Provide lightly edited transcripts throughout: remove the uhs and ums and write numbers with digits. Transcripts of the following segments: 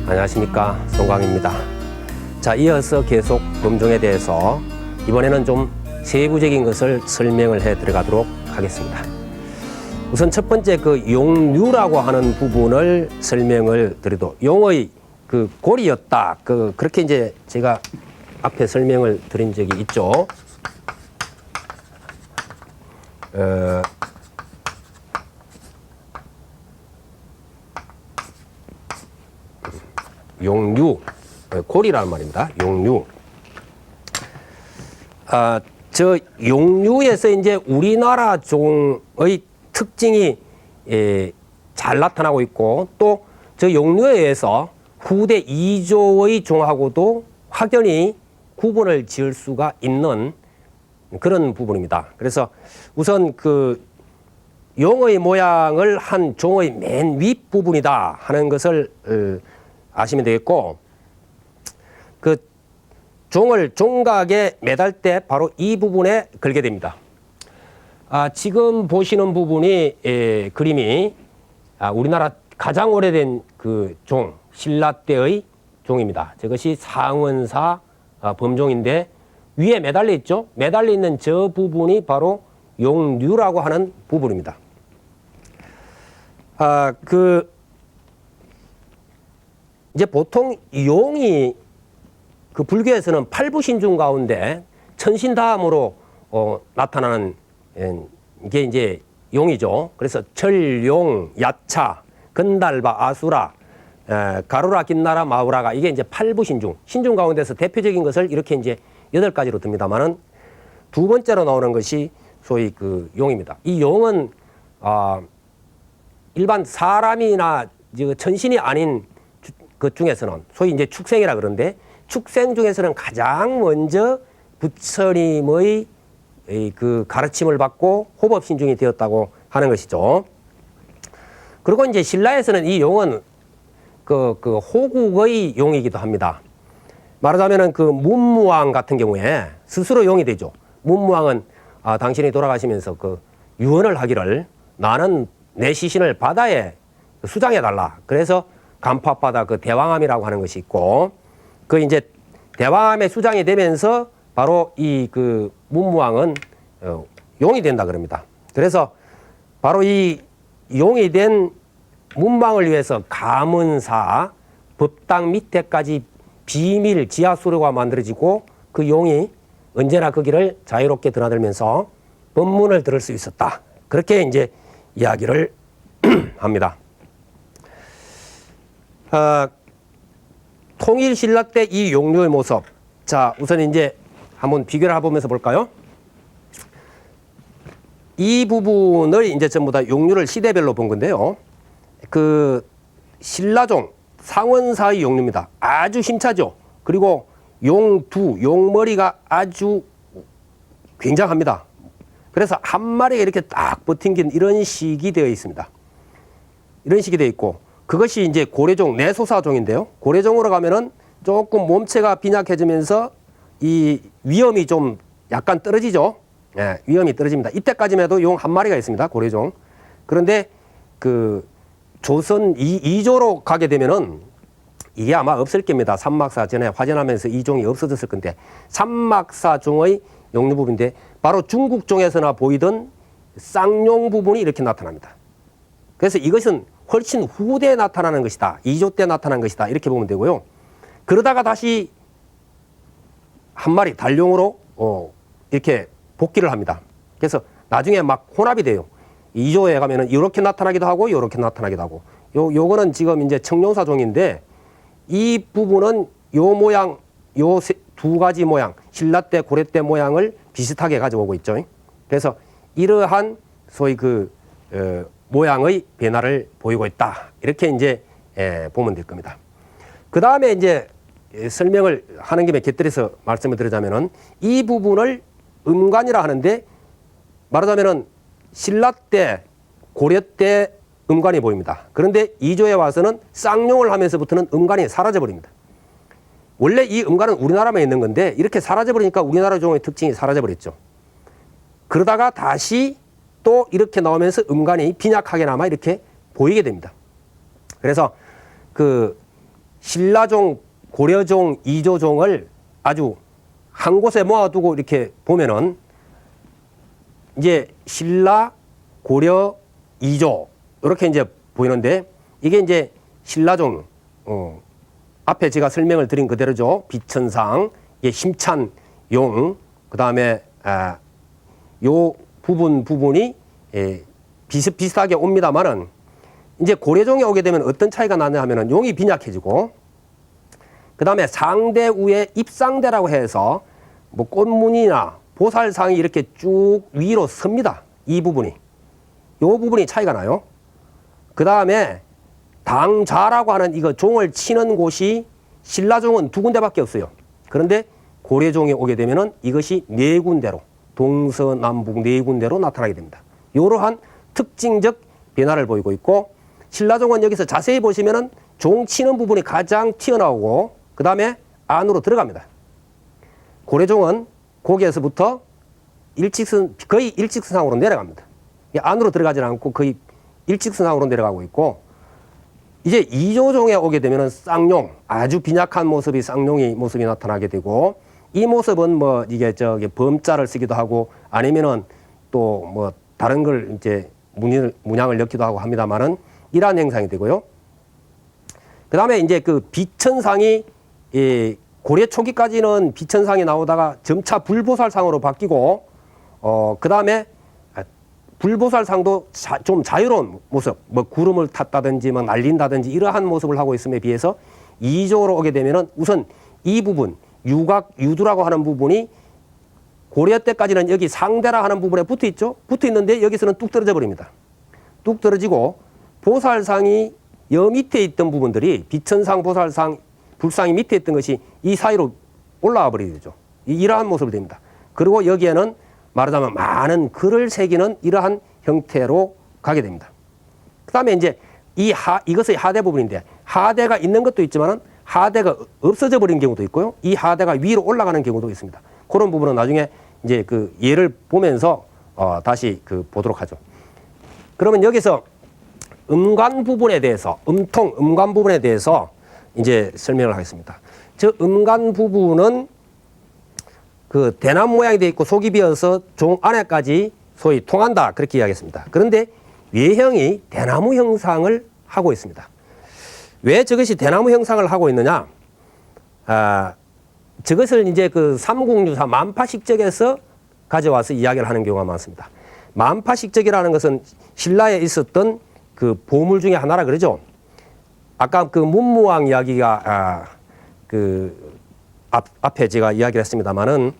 안녕하십니까, 송광입니다. 자, 이어서 계속 범종에 대해서 이번에는 좀 세부적인 것을 설명을 해 들어가도록 하겠습니다. 우선 첫 번째 그 용류라고 하는 부분을 설명을 드려도, 용의 그 고리였다, 그렇게 이제 제가 앞에 설명을 드린 적이 있죠. 용류, 고리라는 말입니다. 용류. 저 용류에서 이제 우리나라 종의 특징이 잘 나타나고 있고, 또 저 용류에 의해서 후대 2조의 종하고도 확연히 구분을 지을 수가 있는 그런 부분입니다. 그래서 우선 그 용의 모양을 한 종의 맨 윗부분이다 하는 것을 아시면 되겠고, 그 종을 종각에 매달 때 바로 이 부분에 걸게 됩니다. 지금 보시는 부분이 그림이 우리나라 가장 오래된 그 종, 신라 때의 종입니다. 저것이 상원사 범종인데, 위에 매달려 있죠. 매달려 있는 저 부분이 바로 용류라고 하는 부분입니다. 이제 보통 용이 그 불교에서는 팔부신중 가운데 천신다함으로 나타나는 이게 이제 용이죠. 그래서 철용, 야차, 건달바, 아수라, 가루라, 긴나라, 마우라가 이게 이제 팔부신중, 신중 가운데서 대표적인 것을 이렇게 이제 8가지로 듭니다만은, 두 번째로 나오는 것이 소위 그 용입니다. 이 용은 일반 사람이나 천신이 아닌 그 중에서는 소위 이제 축생이라 그러는데, 축생 중에서는 가장 먼저 부처님의 그 가르침을 받고 호법신중이 되었다고 하는 것이죠. 그리고 이제 신라에서는 이 용은 그 호국의 용이기도 합니다. 말하자면은 그 문무왕 같은 경우에 스스로 용이 되죠. 문무왕은 당신이 돌아가시면서 그 유언을 하기를, 나는 내 시신을 바다에 수장해 달라. 그래서 간파바다 그 대왕암이라고 하는 것이 있고, 그 이제 대왕암에 수장이 되면서 바로 이 그 문무왕은 용이 된다 그럽니다. 그래서 바로 이 용이 된 문무왕을 위해서 가문사, 법당 밑에까지 비밀 지하수로가 만들어지고, 그 용이 언제나 거기를 자유롭게 드나들면서 법문을 들을 수 있었다. 그렇게 이제 이야기를 합니다. 통일신라 때 이 용류의 모습. 자, 우선 이제 한번 비교를 해보면서 볼까요? 이 부분을 이제 전부 다 용류를 시대별로 본 건데요. 그 신라종 상원사의 용류입니다. 아주 힘차죠. 그리고 용두, 용머리가 아주 굉장합니다. 그래서 한 마리가 이렇게 딱 버틴긴 이런 식이 되어 있습니다. 이런 식이 되어 있고, 그것이 이제 고래종, 내소사종인데요. 고래종으로 가면은 조금 몸체가 빈약해지면서 이 위험이 좀 약간 떨어지죠. 예, 위험이 떨어집니다. 이때까지만 해도 용 한 마리가 있습니다. 고래종. 그런데 그 조선 2조로 가게 되면은 이게 아마 없을 겁니다. 삼막사 전에 화전하면서 이 종이 없어졌을 건데, 삼막사 종의 용류 부분인데, 바로 중국종에서나 보이던 쌍용 부분이 이렇게 나타납니다. 그래서 이것은 훨씬 후대에 나타나는 것이다. 2조 때 나타난 것이다. 이렇게 보면 되고요. 그러다가 다시 한 마리 달용으로 이렇게 복귀를 합니다. 그래서 나중에 막 혼합이 돼요. 2조에 가면은 이렇게 나타나기도 하고 이렇게 나타나기도 하고. 요거는 지금 이제 청룡사종인데, 이 부분은 요 모양, 요 두 가지 모양, 신라 때, 고려 때 모양을 비슷하게 가져오고 있죠. 그래서 이러한 소위 그 모양의 변화를 보이고 있다. 이렇게 이제 보면 될 겁니다. 그 다음에 이제 설명을 하는 김에 곁들여서 말씀을 드리자면은, 이 부분을 음관이라 하는데, 말하자면은 신라 때, 고려 때 음관이 보입니다. 그런데 2조에 와서는 쌍용을 하면서부터는 음관이 사라져 버립니다. 원래 이 음관은 우리나라만 있는 건데, 이렇게 사라져 버리니까 우리나라 종의 특징이 사라져 버렸죠. 그러다가 다시 또 이렇게 나오면서 음관이 빈약하게나마 이렇게 보이게 됩니다. 그래서 그 신라종, 고려종, 이조종을 아주 한 곳에 모아두고 이렇게 보면은 이제 신라, 고려, 이조 이렇게 이제 보이는데 이게 이제 신라종 앞에 제가 설명을 드린 그대로죠. 비천상, 이게 힘찬 용, 그 다음에 요 부분이 비슷비슷하게 옵니다만은 이제 고려종에 오게 되면 어떤 차이가 나냐 하면은 용이 빈약해지고 그 다음에 상대 위에 입상대라고 해서 뭐 꽃무늬나 보살상이 이렇게 쭉 위로 섭니다. 이 부분이. 요 부분이 차이가 나요. 그 다음에 당좌라고 하는 이거 종을 치는 곳이 신라종은 2군데밖에 없어요. 그런데 고려종에 오게 되면은 이것이 4군데로 동서남북 4군데로 나타나게 됩니다. 이러한 특징적 변화를 보이고 있고 신라종은 여기서 자세히 보시면은 종 치는 부분이 가장 튀어나오고 그 다음에 안으로 들어갑니다. 고려종은 거기에서부터 거의 일직선상으로 내려갑니다. 안으로 들어가지는 않고 거의 일직선상으로 내려가고 있고 이제 이조종에 오게 되면은 쌍용, 아주 빈약한 모습이 쌍용이 모습이 나타나게 되고 이 모습은 뭐 이게 범자를 쓰기도 하고 아니면은 또 뭐 다른 걸 이제 문양을 넣기도 하고 합니다만은 이러한 행상이 되고요. 그 다음에 이제 그 비천상이 고려 초기까지는 비천상이 나오다가 점차 불보살상으로 바뀌고 그 다음에 불보살상도 좀 자유로운 모습, 뭐 구름을 탔다든지 뭐 날린다든지 이러한 모습을 하고 있음에 비해서 이조로 오게 되면은 우선 이 부분 유두라고 하는 부분이 고려 때까지는 여기 상대라 하는 부분에 붙어 있죠. 붙어 있는데 여기서는 뚝 떨어져 버립니다. 뚝 떨어지고 보살상이 여 밑에 있던 부분들이 비천상, 보살상, 불상이 밑에 있던 것이 이 사이로 올라와 버리게 되죠. 이러한 모습이 됩니다. 그리고 여기에는 말하자면 많은 글을 새기는 이러한 형태로 가게 됩니다. 그 다음에 이제 이것의 하대 부분인데 하대가 있는 것도 있지만은 하대가 없어져 버린 경우도 있고요. 이 하대가 위로 올라가는 경우도 있습니다. 그런 부분은 나중에 이제 그 예를 보면서 다시 보도록 하죠. 그러면 여기서 음관 부분에 대해서 음관 부분에 대해서 이제 설명을 하겠습니다. 저 음관 부분은 그 대나무 모양이 되어 있고 속이 비어서 종 안에까지 소위 통한다 그렇게 이야기했습니다. 그런데 외형이 대나무 형상을 하고 있습니다. 왜 저것이 대나무 형상을 하고 있느냐? 저것을 이제 그 삼국유사 만파식적에서 가져와서 이야기를 하는 경우가 많습니다. 만파식적이라는 것은 신라에 있었던 그 보물 중에 하나라 그러죠. 아까 그 문무왕 이야기가 앞에 제가 이야기를 했습니다만은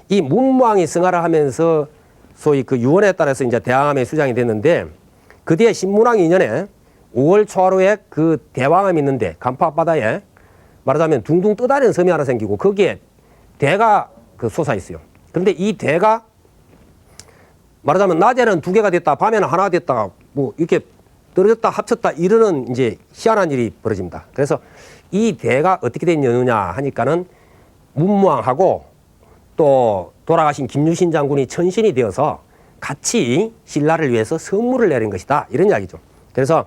이 문무왕이 승하를 하면서 소위 그 유언에 따라서 이제 대왕암에 수장이 됐는데 그 뒤에 신문왕 2년에 5월 초하루에 그 대왕암이 있는데 간파 앞바다에 말하자면 둥둥 떠다니는 섬이 하나 생기고 거기에 대가 솟아 있어요. 그런데 이 대가 말하자면 낮에는 2개가 됐다, 밤에는 하나가 됐다, 뭐 이렇게 떨어졌다 합쳤다 이러는 이제 희한한 일이 벌어집니다. 그래서 이 대가 어떻게 된 연유냐 하니까는 문무왕하고 또 돌아가신 김유신 장군이 천신이 되어서 같이 신라를 위해서 선물을 내린 것이다 이런 이야기죠. 그래서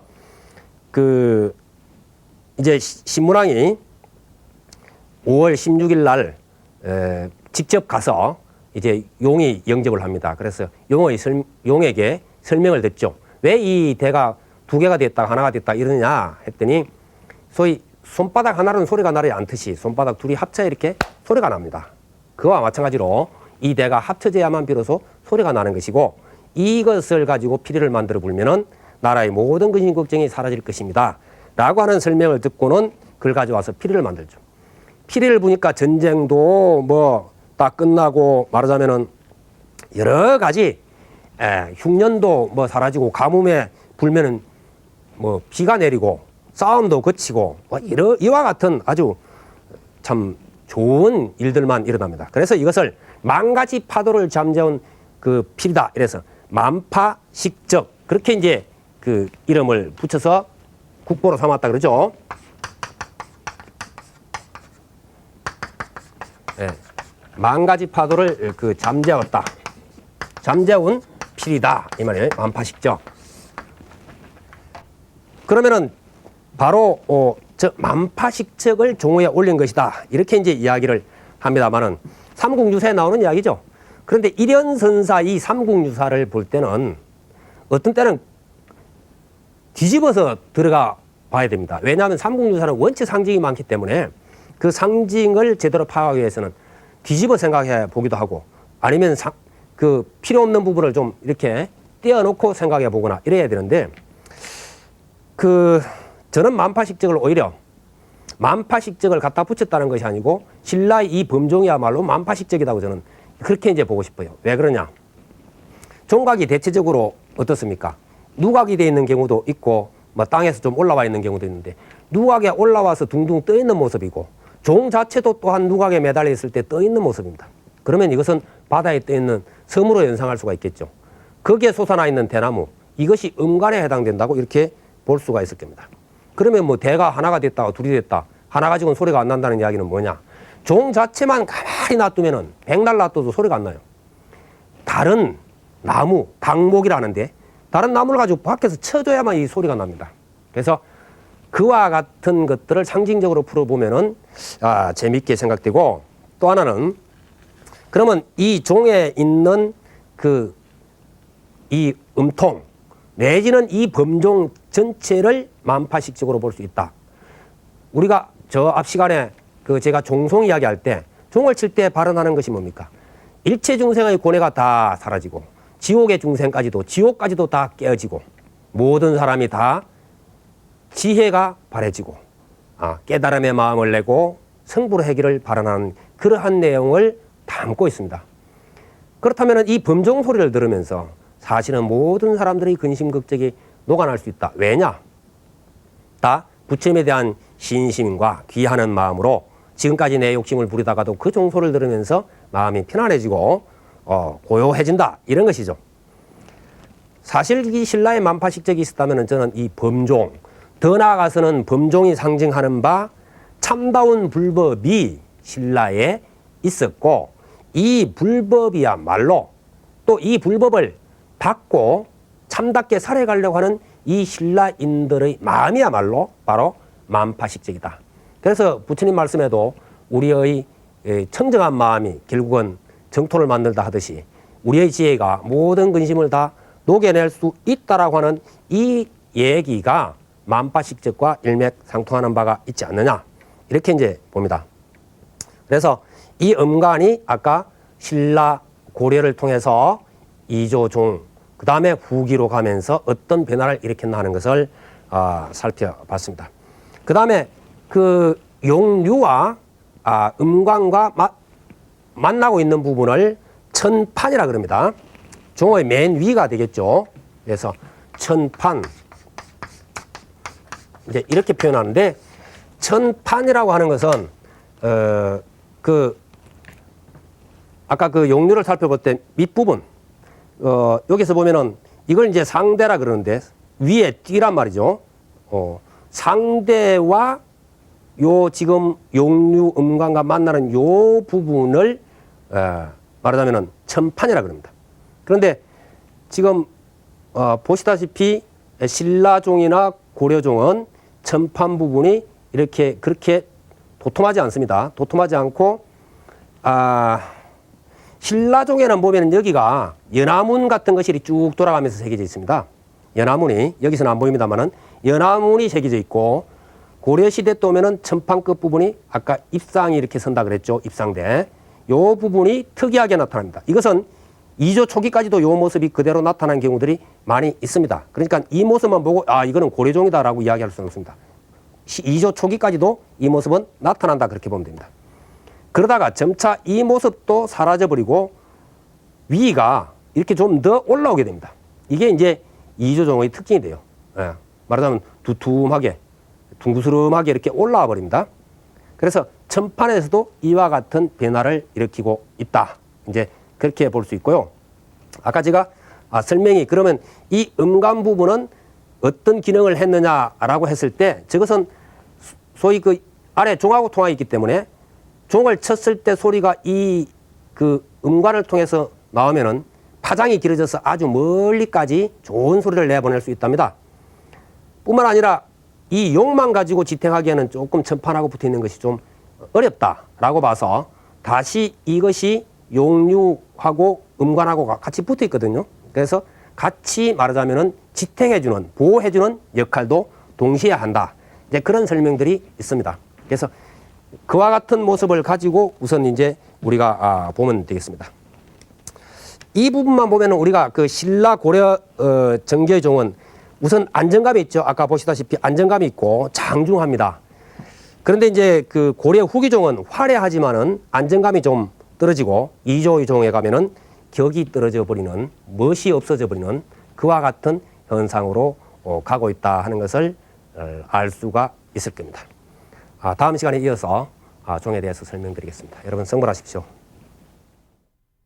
이제 신문왕이 5월 16일 날 직접 가서 이제 용이 영접을 합니다. 그래서 용에게 설명을 듣죠. 왜 이 대가 2개가 됐다 하나가 됐다 이러느냐 했더니 소위 손바닥 하나로는 소리가 나지 않듯이 손바닥 둘이 합쳐 이렇게 소리가 납니다. 그와 마찬가지로 이 대가 합쳐져야만 비로소 소리가 나는 것이고 이것을 가지고 피리를 만들어 불면은 나라의 모든 근심 걱정이 사라질 것입니다. 라고 하는 설명을 듣고는 그걸 가져와서 피리를 만들죠. 피리를 부니까 전쟁도 뭐 다 끝나고 말하자면은 여러 가지 흉년도 뭐 사라지고 가뭄에 불면은 뭐 비가 내리고 싸움도 그치고 뭐 이와 같은 아주 참 좋은 일들만 일어납니다. 그래서 이것을 만가지 파도를 잠재운 그 필이다. 이래서 만파식적 그렇게 이제 그 이름을 붙여서 국보로 삼았다 그러죠. 네. 만가지 파도를 잠재웠다. 잠재운 필이다. 이 말이에요. 만파식적. 그러면은 바로 즉 만파식적을 종후에 올린 것이다. 이렇게 이제 이야기를 합니다만은 삼국유사에 나오는 이야기죠. 그런데 일연선사 이 삼국유사를 볼 때는 어떤 때는 뒤집어서 들어가 봐야 됩니다. 왜냐하면 삼국유사는 원체 상징이 많기 때문에 그 상징을 제대로 파악하기 위해서는 뒤집어 생각해 보기도 하고 아니면 그 필요 없는 부분을 좀 이렇게 떼어놓고 생각해 보거나 이래야 되는데 저는 만파식적을 오히려 만파식적을 갖다 붙였다는 것이 아니고 신라의 이 범종이야말로 만파식적이라고 저는 그렇게 이제 보고 싶어요. 왜 그러냐? 종각이 대체적으로 어떻습니까? 누각이 되어 있는 경우도 있고 뭐 땅에서 좀 올라와 있는 경우도 있는데 누각에 올라와서 둥둥 떠 있는 모습이고 종 자체도 또한 누각에 매달려 있을 때 떠 있는 모습입니다. 그러면 이것은 바다에 떠 있는 섬으로 연상할 수가 있겠죠. 거기에 솟아나 있는 대나무 이것이 음간에 해당된다고 이렇게 볼 수가 있을 겁니다. 그러면 뭐 대가 하나가 됐다 둘이 됐다 하나 가지고는 소리가 안 난다는 이야기는 뭐냐? 종 자체만 가만히 놔두면은 백날 놔둬도 소리가 안 나요. 다른 나무, 당목이라는데 다른 나무를 가지고 밖에서 쳐줘야만 이 소리가 납니다. 그래서 그와 같은 것들을 상징적으로 풀어보면은 재밌게 생각되고 또 하나는 그러면 이 종에 있는 이 음통 내지는 이 범종 전체를 만파식적으로 볼 수 있다. 우리가 저 앞 시간에 제가 종송 이야기할 때 종을 칠 때 발언하는 것이 뭡니까? 일체 중생의 고뇌가 다 사라지고 지옥의 중생까지도 지옥까지도 다 깨어지고 모든 사람이 다 지혜가 바래지고 깨달음의 마음을 내고 성불회기를 발언하는 그러한 내용을 담고 있습니다. 그렇다면 이 범종 소리를 들으면서 사실은 모든 사람들의 근심걱정이 녹아날 수 있다. 왜냐? 다 부처님에 대한 신심과 귀하는 마음으로 지금까지 내 욕심을 부리다가도 그 종소를 들으면서 마음이 편안해지고 고요해진다. 이런 것이죠. 사실 이 신라의 만파식적이 있었다면 저는 이 범종, 더 나아가서는 범종이 상징하는 바 참다운 불법이 신라에 있었고 이 불법이야말로 또 이 불법을 받고 참답게 살아가려고 하는 이 신라인들의 마음이야말로 바로 만파식적이다. 그래서 부처님 말씀에도 우리의 청정한 마음이 결국은 정토를 만들다 하듯이 우리의 지혜가 모든 근심을 다 녹여낼 수 있다라고 하는 이 얘기가 만파식적과 일맥상통하는 바가 있지 않느냐 이렇게 이제 봅니다. 그래서 이 음간이 아까 신라 고려를 통해서 이조종 그 다음에 후기로 가면서 어떤 변화를 일으켰나 하는 것을 살펴봤습니다. 그 다음에 용류와 음광과 만나고 있는 부분을 천판이라 그럽니다. 종의 맨 위가 되겠죠. 그래서 천판 이제 이렇게 표현하는데 천판이라고 하는 것은 아까 용류를 살펴볼 때 밑부분 여기서 보면은 이걸 이제 상대라 그러는데 위에 띠란 말이죠. 상대와 요 지금 용류 음광과 만나는 요 부분을 말하자면은 천판이라 그럽니다. 그런데 지금 보시다시피 신라종이나 고려종은 천판 부분이 이렇게 그렇게 도톰하지 않습니다. 도톰하지 않고 신라종에는 보면 여기가 연화문 같은 것이 쭉 돌아가면서 새겨져 있습니다. 연화문이 여기서는 안 보입니다만은 연화문이 새겨져 있고 고려시대 때 오면은 천판 끝 부분이 아까 입상이 이렇게 선다 그랬죠. 입상대. 요 부분이 특이하게 나타납니다. 이것은 2조 초기까지도 요 모습이 그대로 나타난 경우들이 많이 있습니다. 그러니까 이 모습만 보고 이거는 고려종이다라고 이야기할 수는 없습니다. 2조 초기까지도 이 모습은 나타난다 그렇게 보면 됩니다. 그러다가 점차 이 모습도 사라져버리고 위가 이렇게 좀 더 올라오게 됩니다. 이게 이제 이조종의 특징이 돼요. 말하자면 두툼하게 둥그스름하게 이렇게 올라와 버립니다. 그래서 천판에서도 이와 같은 변화를 일으키고 있다. 이제 그렇게 볼 수 있고요. 아까 제가 설명이 그러면 이 음간 부분은 어떤 기능을 했느냐라고 했을 때 저것은 소위 아래 종하고 통하고 있기 때문에 종을 쳤을 때 소리가 이 음관을 통해서 나오면은 파장이 길어져서 아주 멀리까지 좋은 소리를 내보낼 수 있답니다. 뿐만 아니라 이 용만 가지고 지탱하기에는 조금 천판하고 붙어 있는 것이 좀 어렵다라고 봐서 다시 이것이 용류하고 음관하고 같이 붙어 있거든요. 그래서 같이 말하자면은 지탱해주는, 보호해주는 역할도 동시에 한다. 이제 그런 설명들이 있습니다. 그래서 그와 같은 모습을 가지고 우선 이제 우리가 보면 되겠습니다. 이 부분만 보면은 우리가 그 신라 고려 정교의 종은 우선 안정감이 있죠. 아까 보시다시피 안정감이 있고 장중합니다. 그런데 이제 그 고려 후기종은 화려하지만은 안정감이 좀 떨어지고 이조의 종에 가면은 격이 떨어져 버리는, 멋이 없어져 버리는 그와 같은 현상으로 가고 있다 하는 것을 알 수가 있을 겁니다. 다음 시간에 이어서 종에 대해서 설명드리겠습니다. 여러분 성불하십시오.